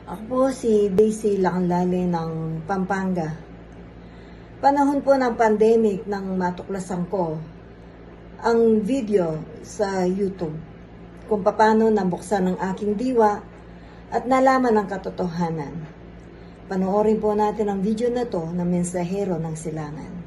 Ako po si Daisy Lacanlale ng Pampanga. Panahon po ng pandemic nang matuklasan ko ang video sa YouTube kung paano nabuksan ang aking diwa at nalaman ang katotohanan. Panoorin po natin ang video na to ng Mensahero ng Silangan.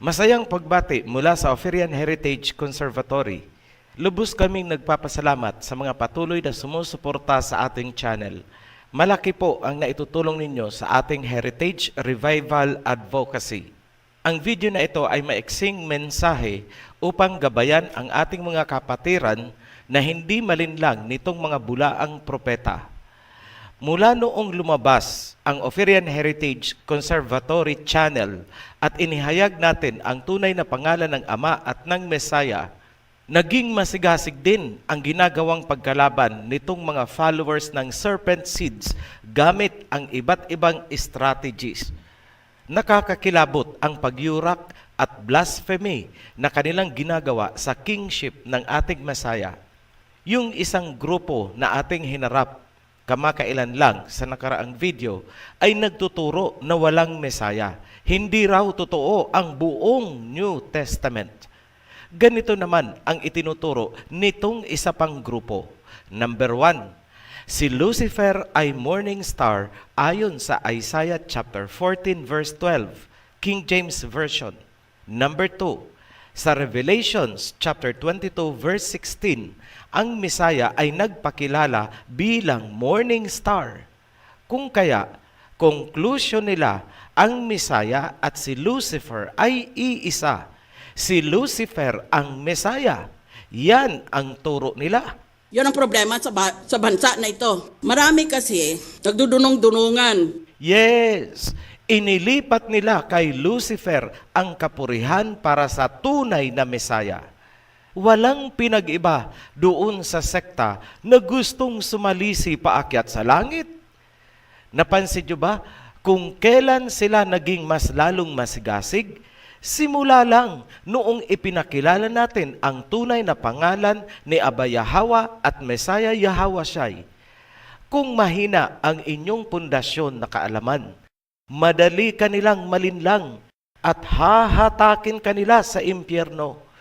Masayang pagbati mula sa Oferian Heritage Conservatory. Lubos kaming nagpapasalamat sa mga patuloy na sumusuporta sa ating channel. Malaki po ang naitutulong ninyo sa ating Heritage Revival Advocacy. Ang video na ito ay maiksing mensahe upang gabayan ang ating mga kapatiran na hindi malinlang nitong mga bulaang propeta. Mula noong lumabas ang Oferian Heritage Conservatory Channel at inihayag natin ang tunay na pangalan ng Ama at ng Mesaya, naging masigasig din ang ginagawang pagkalaban nitong mga followers ng serpent seeds gamit ang iba't ibang strategies. Nakakakilabot ang pagyurak at blasphemy na kanilang ginagawa sa kingship ng ating Mesaya. Yung isang grupo na ating hinarap kamakailan lang sa nakaraang video ay nagtuturo na walang Mesaya. Hindi raw totoo ang buong New Testament. Ganito naman ang itinuturo nitong isa pang grupo. Number 1, si Lucifer ay morning star ayon sa Isaiah chapter 14 verse 12, King James Version. Number 2, sa Revelations chapter 22 verse 16, ang Mesaya ay nagpakilala bilang morning star. Kung kaya, conclusion nila, ang Mesaya at si Lucifer ay iisa. Si Lucifer ang Mesaya. Yan ang turo nila. Yun ang problema sa bansa na ito. Marami kasi nagdudunong-dunungan. Yes, inilipat nila kay Lucifer ang kapurihan para sa tunay na Mesaya. Walang pinag-iba doon sa sekta na gustong sumalisi paakyat sa langit. Napansin nyo ba kung kailan sila naging mas lalong masigasig? Simula lang noong ipinakilala natin ang tunay na pangalan ni Aba Yahawa at Mesaya Yahawashai. Kung mahina ang inyong pundasyon na kaalaman, madali kanilang malinlang at hahatakin kanila sa impyerno.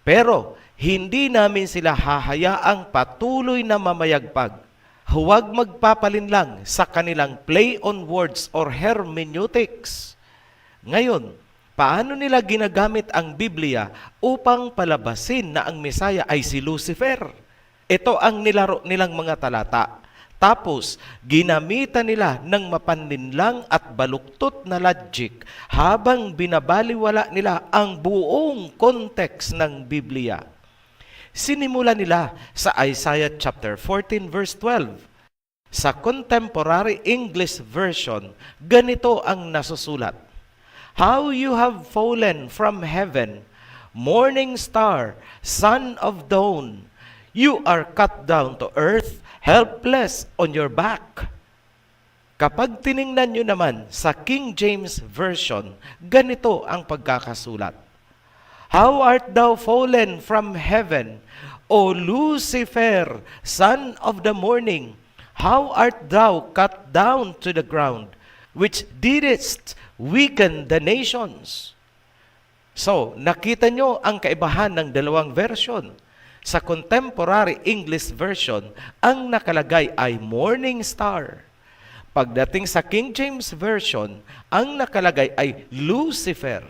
Pero hindi namin sila hahayaang patuloy na mamayagpag. Huwag magpapalinlang sa kanilang play on words or hermeneutics. Ngayon, paano nila ginagamit ang Biblia upang palabasin na ang Mesaya ay si Lucifer? Ito ang nilaro nilang mga talata. Tapos, ginamitan nila ng mapanlinlang at baluktot na logic habang binabaliwala nila ang buong context ng Biblia. Sinimula nila sa Isaiah chapter 14 verse 12. Sa Contemporary English Version, ganito ang nasusulat. How you have fallen from heaven, morning star, son of dawn. You are cut down to earth, helpless on your back. Kapag tiningnan nyo naman sa King James Version, ganito ang pagkakasulat. How art thou fallen from heaven, O Lucifer, son of the morning, how art thou cut down to the ground, which didst weaken the nations? So, nakita nyo ang kaibahan ng dalawang version. Sa contemporary English version, ang nakalagay ay morning star. Pagdating sa King James Version, ang nakalagay ay Lucifer.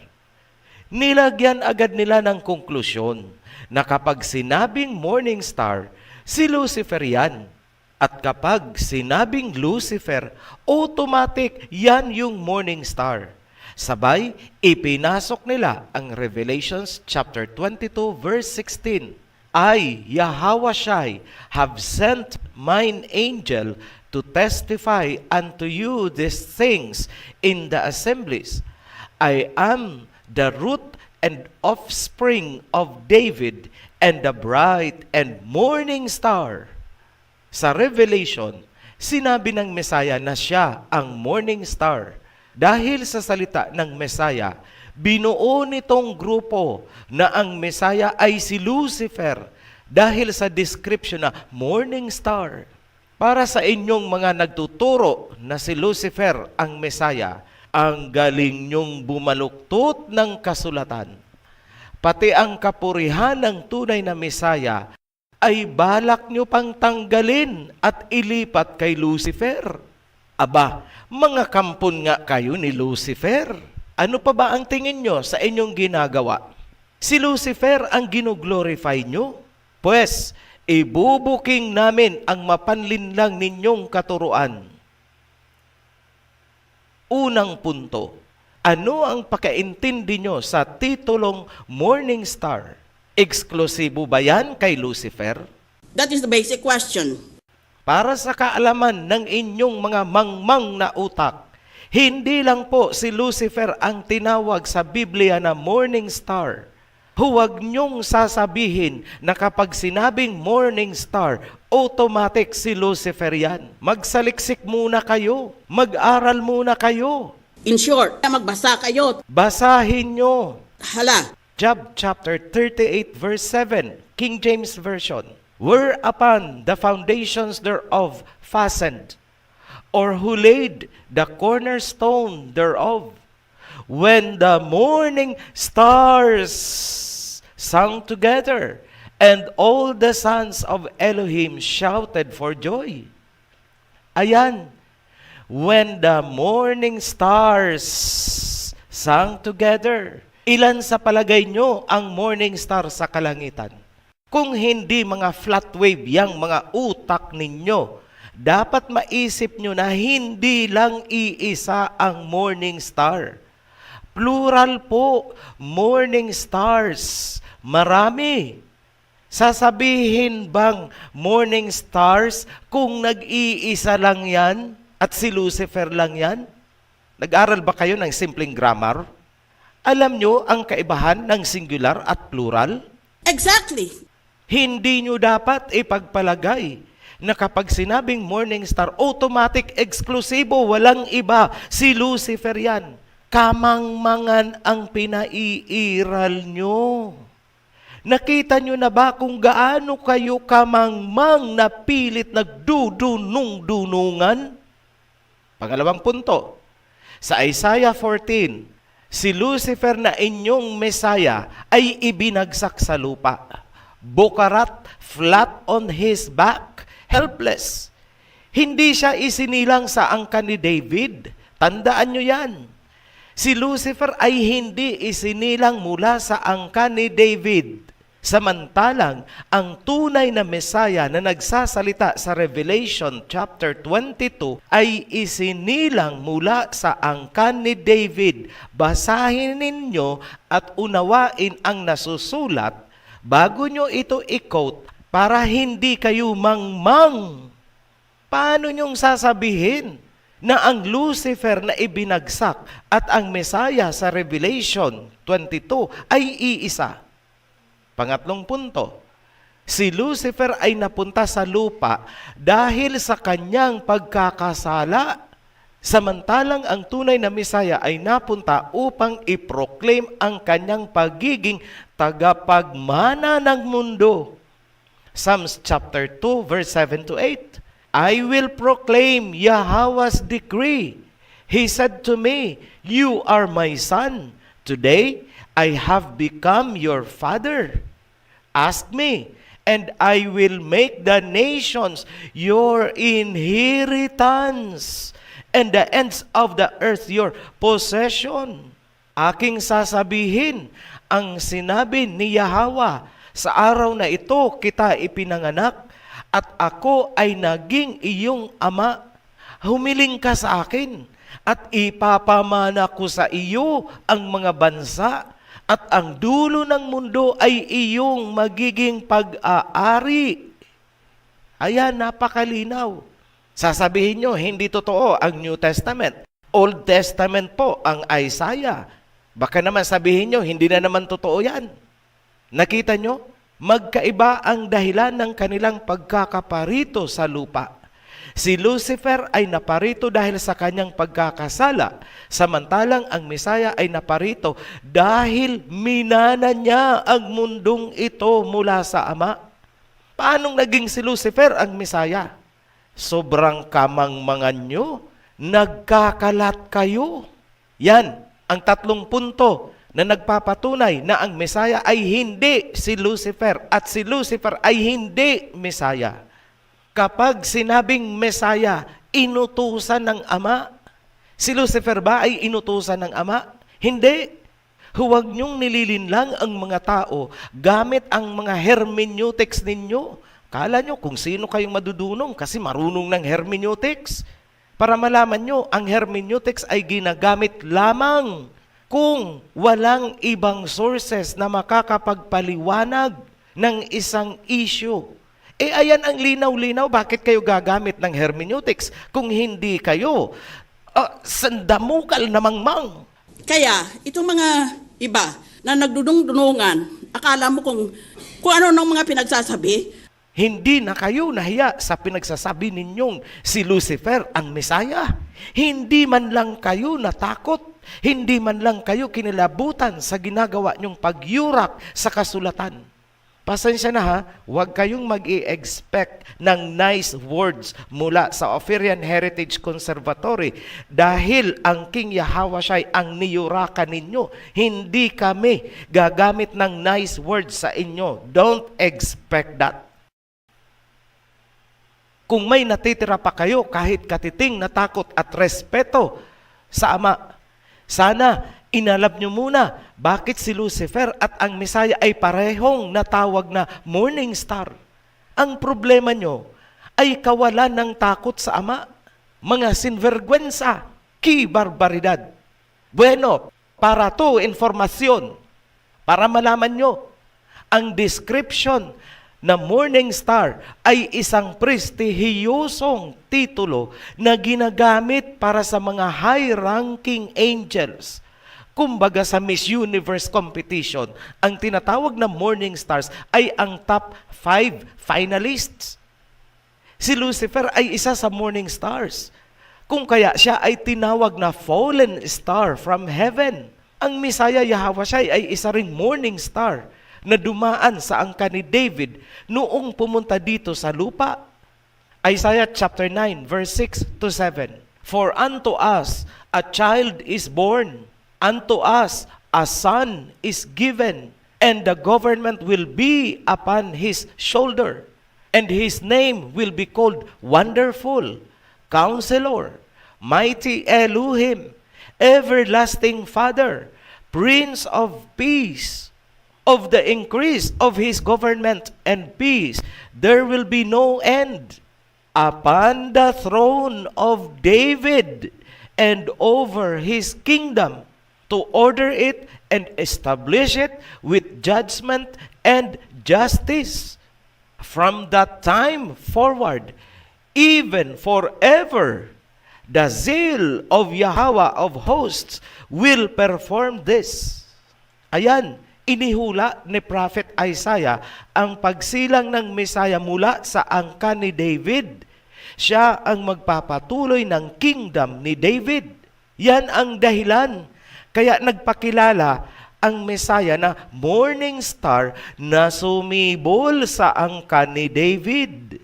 Nilagyan agad nila ng konklusyon na kapag sinabing morning star, si Lucifer yan. At kapag sinabing Lucifer, automatic yan yung morning star. Sabay, ipinasok nila ang Revelations chapter 22 verse 16. I, Yahawashai, have sent mine angel to testify unto you these things in the assemblies. I am the root and offspring of David and the bright and morning star. Sa Revelation, sinabi ng Messiah na siya ang morning star. Dahil sa salita ng Messiah, binuo nitong grupo na ang Messiah ay si Lucifer dahil sa description na morning star. Para sa inyong mga nagtuturo na si Lucifer ang Messiah, ang galing nyong bumaluktot ng kasulatan. Pati ang kapurihan ng tunay na Messiah ay balak nyo pang tanggalin at ilipat kay Lucifer. Aba, mga kampon nga kayo ni Lucifer. Ano pa ba ang tingin nyo sa inyong ginagawa? Si Lucifer ang ginoglorify nyo? Pues, ibubuking namin ang mapanlinlang ninyong katuruan. Unang punto, ano ang pakaintindi nyo sa titulong Morning Star? Eksklusibo ba yan kay Lucifer? That is the basic question. Para sa kaalaman ng inyong mga mangmang na utak, hindi lang po si Lucifer ang tinawag sa Biblia na morning star. Huwag niyong sasabihin na kapag sinabing morning star, automatic si Lucifer yan. Magsaliksik muna kayo. Mag-aral muna kayo. In short, magbasa kayo. Basahin nyo. Hala, Job chapter 38 verse 7, King James Version. Whereupon the foundations thereof fastened, or who laid the cornerstone thereof, when the morning stars sang together, and all the sons of Elohim shouted for joy. Ayan, when the morning stars sang together. Ilan sa palagay nyo ang morning star sa kalangitan? Kung hindi mga flat wave yang mga utak ninyo, dapat maisip nyo na hindi lang iisa ang morning star. Plural po, morning stars. Marami. Sasabihin bang morning stars kung nag-iisa lang yan at si Lucifer lang yan? Nag-aral ba kayo ng simpleng grammar? Alam nyo ang kaibahan ng singular at plural? exactly. Hindi nyo dapat ipagpalagay na kapag sinabing morning star, automatic, eksklusibo, walang iba, si Lucifer yan. Kamangmangan ang pinaiiral nyo. Nakita nyo na ba kung gaano kayo kamangmang na pilit nagdudunong-dunungan? Pangalawang punto, sa Isaiah 14, si Lucifer na inyong Messiah ay ibinagsak sa lupa. Bukarat, flat on his back, helpless. Hindi siya isinilang sa angkan ni David. Tandaan nyo yan. Si Lucifer ay hindi isinilang mula sa angkan ni David. Samantalang, ang tunay na Messiah na nagsasalita sa Revelation chapter 22 ay isinilang mula sa angkan ni David. Basahin ninyo at unawain ang nasusulat bago nyo ito i-quote para hindi kayo mangmang. Paano nyong sasabihin na ang Lucifer na ibinagsak at ang Messiah sa Revelation 22 ay iisa? Pangatlong punto, si Lucifer ay napunta sa lupa dahil sa kanyang pagkakasala. Samantalang ang tunay na Messiah ay napunta upang i-proclaim ang kanyang pagiging tagapagmana ng mundo. Psalms chapter 2, verse 7 to 8. I will proclaim Yahweh's decree. He said to me, "You are my son. Today I have become your father. Ask me, and I will make the nations your inheritance, and the ends of the earth your possession." Aking sasabihin ang sinabi ni Yahweh, sa araw na ito kita ipinanganak, at ako ay naging iyong ama. Humiling ka sa akin, at ipapamana ko sa iyo ang mga bansa, at ang dulo ng mundo ay iyong magiging pag-aari. Ayan, napakalinaw. Sasabihin nyo, hindi totoo ang New Testament. Old Testament po ang Isaiah. Baka naman sabihin nyo, hindi na naman totoo yan. Nakita nyo? Magkaiba ang dahilan ng kanilang pagkakaparito sa lupa. Si Lucifer ay naparito dahil sa kanyang pagkakasala, samantalang ang Mesaya ay naparito dahil minana niya ang mundong ito mula sa Ama. Paanong naging si Lucifer ang Mesaya? Sobrang kamangmangan nyo, nagkakalat kayo. Yan ang 3 punto na nagpapatunay na ang Mesaya ay hindi si Lucifer at si Lucifer ay hindi Mesaya. Kapag sinabing Mesaya, inutusan ng Ama. Si Lucifer ba ay inutusan ng Ama? Hindi. Huwag niyong nililinlang ang mga tao gamit ang mga hermeneutics ninyo. Kala nyo kung sino kayong madudunong kasi marunong ng hermeneutics. Para malaman nyo, ang hermeneutics ay ginagamit lamang kung walang ibang sources na makakapagpaliwanag ng isang issue. Ayan ang linaw-linaw, bakit kayo gagamit ng hermeneutics kung hindi kayo sandamukal na mangmang? Kaya, itong mga iba na nagdudung-dunungan, akala mo kung ano ng mga pinagsasabi. Hindi na kayo nahiya sa pinagsasabi ninyong si Lucifer ang Mesaya. Hindi man lang kayo natakot. Hindi man lang kayo kinilabutan sa ginagawa niyong pagyurak sa kasulatan. Pasensya na ha, huwag kayong mag-i-expect ng nice words mula sa Oferian Heritage Conservatory dahil ang King Yahweh ang niyurakan ninyo. Hindi kami gagamit ng nice words sa inyo. Don't expect that. Kung may natitira pa kayo kahit katiting na takot at respeto sa Ama, sana inalab nyo muna bakit si Lucifer at ang Mesaya ay parehong natawag na morning star. Ang problema nyo ay kawalan ng takot sa Ama. Mga sinvergüenza, barbaridad. Bueno, para to informasyon, para malaman nyo, ang description na morning star ay isang prestihiyosong titulo na ginagamit para sa mga high-ranking angels. Kumbaga sa Miss Universe competition, ang tinatawag na morning stars ay ang top 5 finalists. Si Lucifer ay isa sa morning stars. Kung kaya siya ay tinawag na fallen star from heaven. Ang Mesaya Yahweh ay isa ring morning star na dumaan sa angka ni David noong pumunta dito sa lupa. Isaiah chapter 9 verse 6 to 7. For unto us a child is born, unto us a son is given, and the government will be upon his shoulder, and his name will be called Wonderful, Counselor, Mighty Elohim, Everlasting Father, Prince of Peace. Of the increase of his government and peace, there will be no end upon the throne of David and over his kingdom, to order it and establish it with judgment and justice from that time forward, even forever. The zeal of Yahweh of hosts will perform this. Ayan, inihula ni Prophet Isaiah ang pagsilang ng Mesaya mula sa angka ni David. Siya ang magpapatuloy ng kingdom ni David. Yan ang dahilan. Kaya nagpakilala ang Mesaya na morning star na sumibol sa angkan ni David.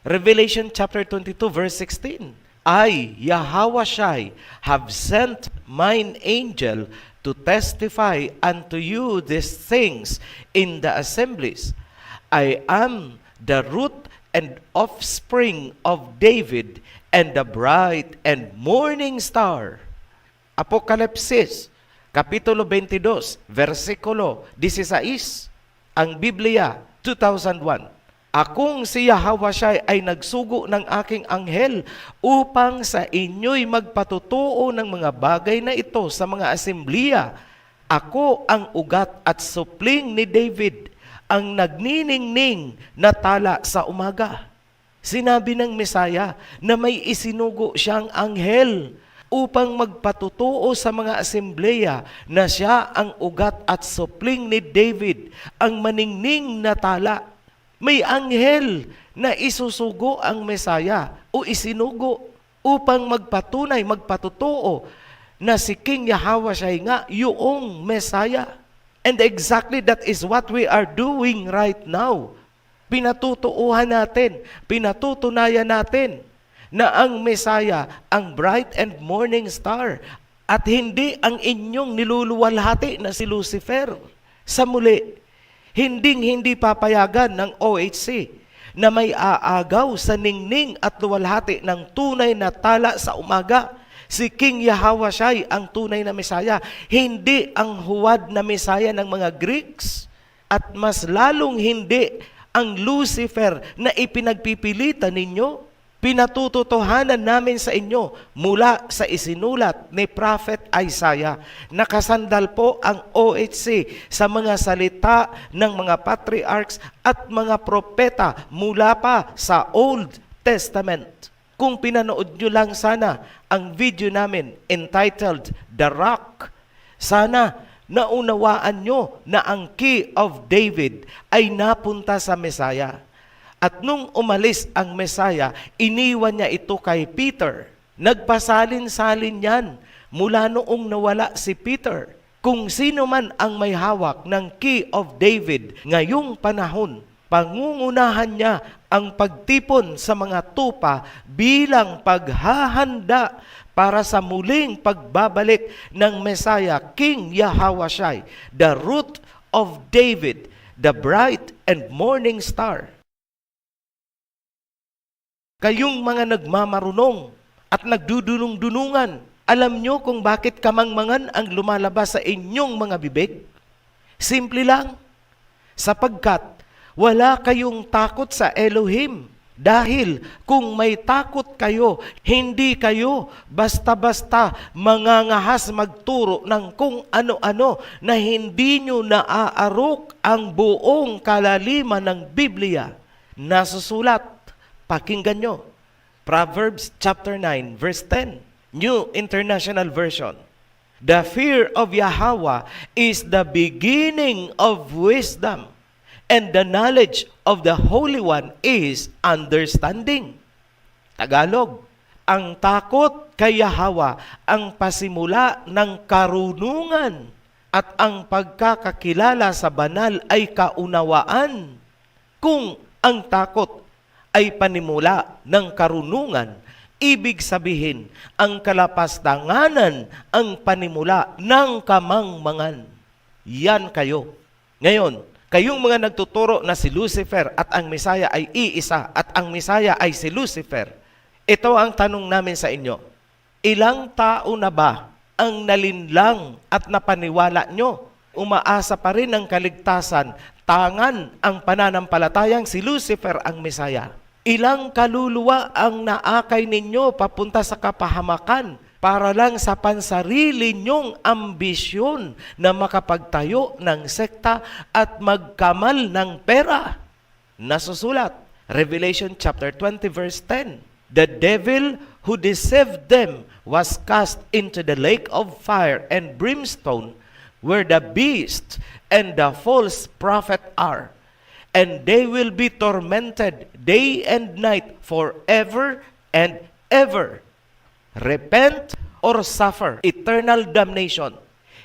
Revelation chapter 22 verse 16. I, Yahawashai, have sent mine angel to testify unto you these things in the assemblies. I am the root and offspring of David and the bright and morning star. Apokalipsis, Kapitulo 22, versikulo 16. Ang Biblia, 2001. Akong si Yahawashai ay nagsugo ng aking anghel upang sa inyo'y magpatutuo ng mga bagay na ito sa mga asembliya. Ako ang ugat at supling ni David, ang nagniningning na tala sa umaga. Sinabi ng Mesaya na may isinugo siyang anghel upang magpatutuo sa mga asembleya na siya ang ugat at supling ni David, ang maningning na tala. May anghel na isusugo ang Mesaya o isinugo upang magpatunay, magpatutuo na si King Yahawashai nga yung Mesaya. And exactly that is what we are doing right now. Pinatutuuhan natin, pinatutunayan natin na ang Mesaya, ang bright and morning star, at hindi ang inyong niluluwalhati na si Lucifer. Sa muli, hindi papayagan ng OHC na may aagaw sa ningning at luwalhati ng tunay na tala sa umaga. Si King Yahawashai ang tunay na Mesaya, hindi ang huwad na Mesaya ng mga Greeks, at mas lalong hindi ang Lucifer na ipinagpipilitan ninyo. Pinatututuhanan namin sa inyo mula sa isinulat ni Prophet Isaiah. Nakasandal po ang OHC sa mga salita ng mga patriarchs at mga propeta mula pa sa Old Testament. Kung pinanood nyo lang sana ang video namin entitled The Rock, sana naunawaan nyo na ang key of David ay napunta sa Mesaya. At nung umalis ang Mesaya, iniwan niya ito kay Peter. Nagpasalin-salin yan mula noong nawala si Peter. Kung sino man ang may hawak ng key of David ngayong panahon, pangungunahan niya ang pagtipon sa mga tupa bilang paghahanda para sa muling pagbabalik ng Mesaya, King Yahawashai, the root of David, the bright and morning star. Kayong mga nagmamarunong at nagdudunong-dunungan, alam nyo kung bakit kamangmangan ang lumalabas sa inyong mga bibig? Simple lang, sapagkat wala kayong takot sa Elohim. Dahil kung may takot kayo, hindi kayo basta-basta mangangahas magturo ng kung ano-ano na hindi nyo naaarok ang buong kalaliman ng Biblia. Nasusulat, pakinggan nyo. Proverbs chapter 9, verse 10. New International Version. The fear of Yahweh is the beginning of wisdom, and the knowledge of the Holy One is understanding. Tagalog, ang takot kay Yahweh ang pasimula ng karunungan, at ang pagkakakilala sa banal ay kaunawaan. Kung ang takot ay panimula ng karunungan, ibig sabihin, ang kalapastanganan ang panimula ng kamangmangan. Yan kayo. Ngayon, kayong mga nagtuturo na si Lucifer at ang Mesaya ay iisa at ang Mesaya ay si Lucifer, ito ang tanong namin sa inyo. Ilang tao na ba ang nalinlang at napaniwala nyo? Umaasa pa rin ang kaligtasan, tangan ang pananampalatayang si Lucifer ang Mesaya. Ilang kaluluwa ang naakay ninyo papunta sa kapahamakan para lang sa pansarili nyong ambisyon na makapagtayo ng sekta at magkamal ng pera. Nasusulat, Revelation chapter 20 verse 10. The devil who deceived them was cast into the lake of fire and brimstone, where the beast and the false prophet are. And they will be tormented day and night forever and ever. Repent or suffer eternal damnation.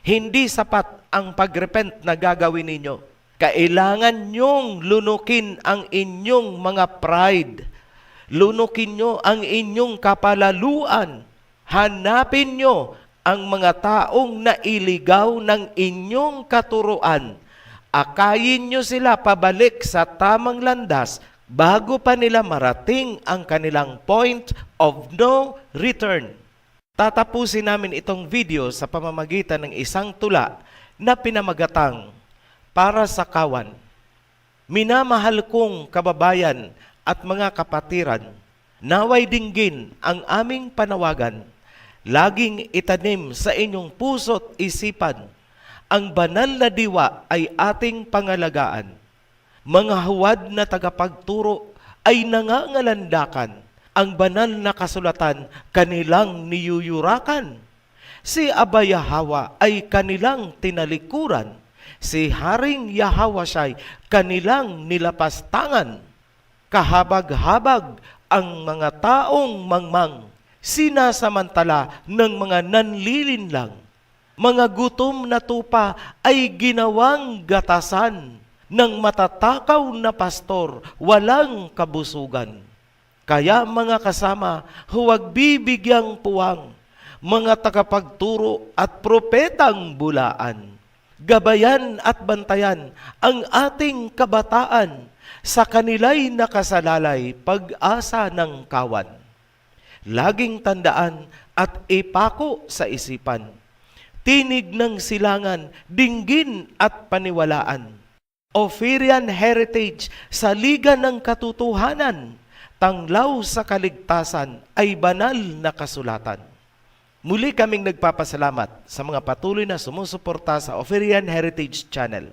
Hindi sapat ang pagrepent na gagawin ninyo. Kailangan nyong lunukin ang inyong mga pride. Lunukin nyo ang inyong kapalaluan. Hanapin nyo ang mga taong nailigaw ng inyong katuruan. Akayin nyo sila pabalik sa tamang landas bago pa nila marating ang kanilang point of no return. Tatapusin namin itong video sa pamamagitan ng isang tula na pinamagatang Para sa Kawan. Minamahal kong kababayan at mga kapatiran, naway dinggin ang aming panawagan. Laging itanim sa inyong puso't isipan, ang banal na diwa ay ating pangalagaan. Mga huwad na tagapagturo ay nangangalandakan, ang banal na kasulatan kanilang niyuyurakan. Si Aba Yahawa ay kanilang tinalikuran, si Haring Yahawashai kanilang nilapastangan. Kahabag-habag ang mga taong mangmang, sinasamantala ng mga nanlilinlang. Mga gutom na tupa ay ginawang gatasan, ng matatakaw na pastor walang kabusugan. Kaya mga kasama, huwag bibigyang puwang, mga tagapagturo at propetang bulaan. Gabayan at bantayan ang ating kabataan, sa kanila'y nakasalalay pag-asa ng kawan. Laging tandaan at ipako sa isipan, tinig ng silangan, dinggin at paniwalaan. Ophirian Heritage sa Liga ng Katotohanan, tanglaw sa kaligtasan ay banal na kasulatan. Muli kaming nagpapasalamat sa mga patuloy na sumusuporta sa Ophirian Heritage Channel.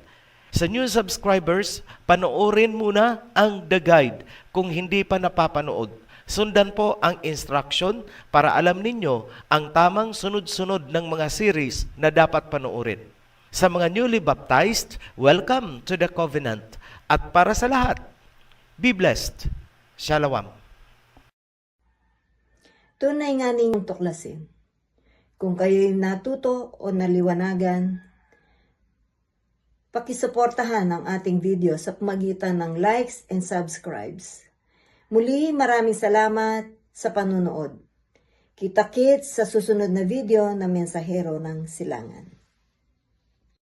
Sa new subscribers, panoorin muna ang The Guide kung hindi pa napapanood. Sundan po ang instruction para alam ninyo ang tamang sunod-sunod ng mga series na dapat panoorin. Sa mga newly baptized, welcome to the covenant. At para sa lahat, be blessed. Shalom. Tunay nga ninyong tuklasin. Kung kayo'y natuto o naliwanagan, pakisuportahan ang ating video sa pamagitan ng likes and subscribes. Muli, maraming salamat sa panunood. Kita-kits sa susunod na video na Mensahero ng Silangan.